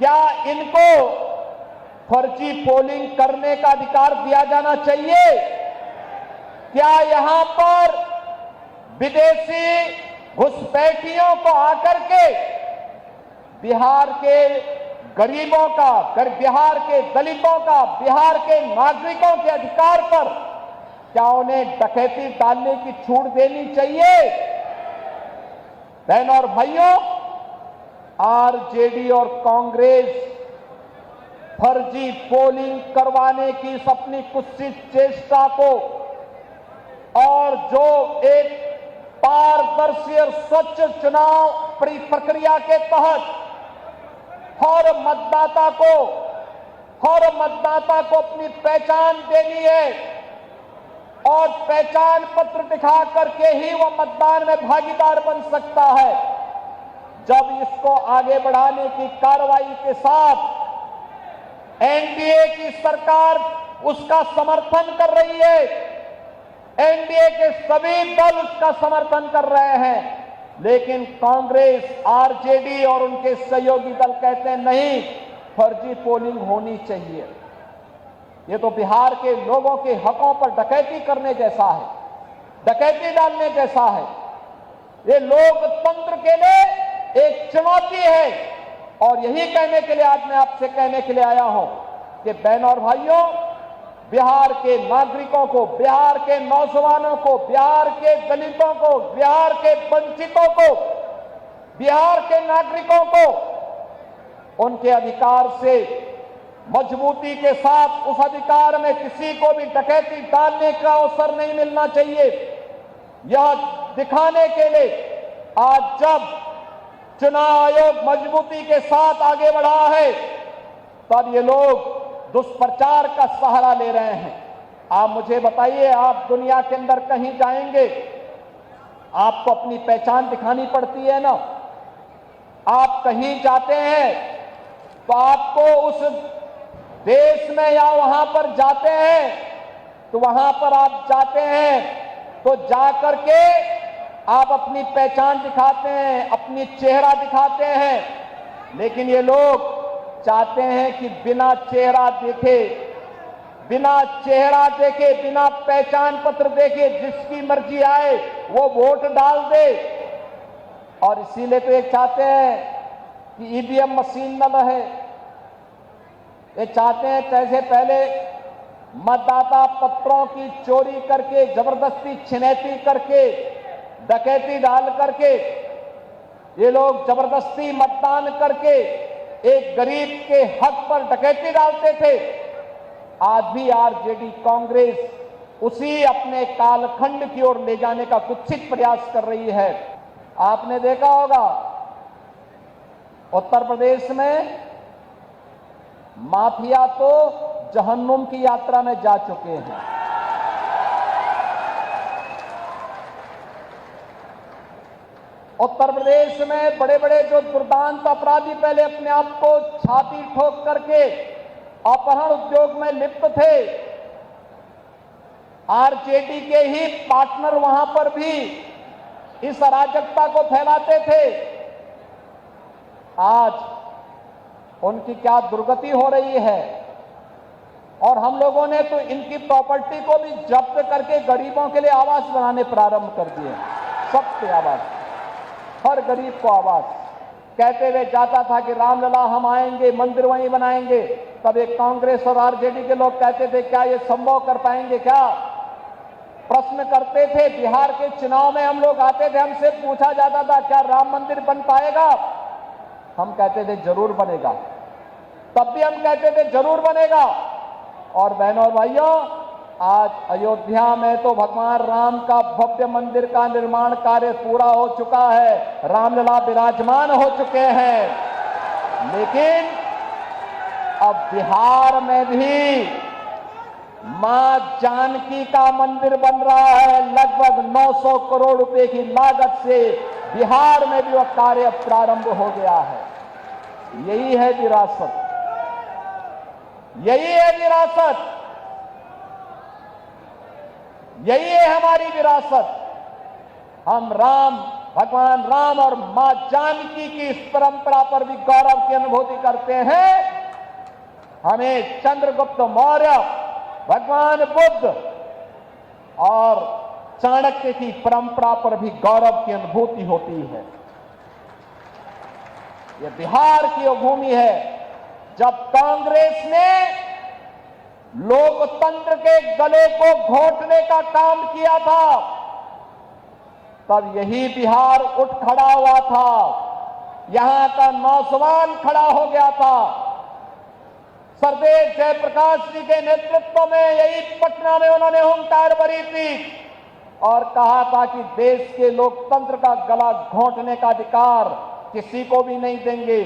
क्या इनको फर्जी पोलिंग करने का अधिकार दिया जाना चाहिए? क्या यहां पर विदेशी घुसपैठियों को आकर के बिहार के गरीबों का, बिहार के दलितों का, बिहार के नागरिकों के अधिकार पर क्या उन्हें डकैती डालने की छूट देनी चाहिए? बहनों और भाइयों, आरजेडी और कांग्रेस फर्जी पोलिंग करवाने की इस अपनी कुत्सित चेष्टा को और जो एक पारदर्शी और स्वच्छ चुनाव प्रक्रिया के तहत हर मतदाता को अपनी पहचान देनी है और पहचान पत्र दिखा करके ही वह मतदान में भागीदार बन सकता है। जब इसको आगे बढ़ाने की कार्रवाई के साथ एनडीए की सरकार उसका समर्थन कर रही है, एनडीए के सभी दल उसका समर्थन कर रहे हैं, लेकिन कांग्रेस, आरजेडी और उनके सहयोगी दल कहते हैं नहीं, फर्जी पोलिंग होनी चाहिए। ये तो बिहार के लोगों के हकों पर डकैती करने जैसा है, डकैती डालने जैसा है। ये लोकतंत्र के लिए एक चुनौती है और यही कहने के लिए आज मैं आपसे कहने के लिए आया हूं कि बहनों और भाइयों, बिहार के नागरिकों को, बिहार के नौजवानों को, बिहार के दलितों को, बिहार के वंचितों को, बिहार के नागरिकों को उनके अधिकार से मजबूती के साथ, उस अधिकार में किसी को भी डकैती डालने का अवसर नहीं मिलना चाहिए। यह दिखाने के लिए आज जब चुनाव आयोग मजबूती के साथ आगे बढ़ा है, तब ये लोग दुष्प्रचार का सहारा ले रहे हैं। आप मुझे बताइए, आप दुनिया के अंदर कहीं जाएंगे, आपको अपनी पहचान दिखानी पड़ती है ना। आप कहीं जाते हैं तो आपको उस देश में या वहां पर जाते हैं तो वहां पर आप जाते हैं तो जाकर के आप अपनी पहचान दिखाते हैं, अपनी चेहरा दिखाते हैं। लेकिन ये लोग चाहते हैं कि बिना चेहरा देखे, बिना पहचान पत्र देखे जिसकी मर्जी आए वो वोट डाल दे। और इसीलिए तो ये चाहते हैं कि ईवीएम मशीन न रहे। ये चाहते हैं जैसे पहले मतदाता पत्रों की चोरी करके, जबरदस्ती छिनैती करके, डकैती डाल करके ये लोग जबरदस्ती मतदान करके एक गरीब के हक पर डकैती डालते थे। आज भी आरजेडी कांग्रेस उसी अपने कालखंड की ओर ले जाने का कुत्सित प्रयास कर रही है। आपने देखा होगा उत्तर प्रदेश में माफिया तो जहन्नुम की यात्रा में जा चुके हैं। उत्तर प्रदेश में बड़े बड़े जो दुर्दांत अपराधी पहले अपने आप को छाती ठोक करके अपहरण उद्योग में लिप्त थे, आरजेडी के ही पार्टनर वहां पर भी इस अराजकता को फैलाते थे। आज उनकी क्या दुर्गति हो रही है। और हम लोगों ने तो इनकी प्रॉपर्टी को भी जब्त करके गरीबों के लिए आवास बनाने प्रारंभ कर दिए। सबके आवास, हर गरीब को आवास। कहते हुए जाता था कि रामलला हम आएंगे, मंदिर वहीं बनाएंगे। तब एक कांग्रेस और आरजेडी के लोग कहते थे क्या ये संभव कर पाएंगे क्या? प्रश्न करते थे। बिहार के चुनाव में हम लोग आते थे, हमसे पूछा जाता था क्या राम मंदिर बन पाएगा? हम कहते थे जरूर बनेगा। तब भी हम कहते थे जरूर बनेगा। और बहनों और भाइयों, आज अयोध्या में तो भगवान राम का भव्य मंदिर का निर्माण कार्य पूरा हो चुका है, रामलला विराजमान हो चुके हैं। लेकिन अब बिहार में भी मां जानकी का मंदिर बन रहा है। लगभग 900 करोड़ रुपए की लागत से बिहार में भी वह कार्य प्रारंभ हो गया है। यही है विरासत, यही है विरासत, यही है हमारी विरासत। हम राम भगवान राम और मां जानकी की इस परंपरा पर भी गौरव की अनुभूति करते हैं। हमें चंद्रगुप्त मौर्य, भगवान बुद्ध और चाणक्य की परंपरा पर भी गौरव की अनुभूति होती है। यह बिहार की वो भूमि है जब कांग्रेस ने लोकतंत्र के गले को घोटने का काम किया था, तब यही बिहार उठ खड़ा हुआ था, यहां का नौजवान खड़ा हो गया था। सरदेव जयप्रकाश जी के नेतृत्व में यही पटना में उन्होंने हुंकार भरी थी और कहा था कि देश के लोकतंत्र का गला घोंटने का अधिकार किसी को भी नहीं देंगे।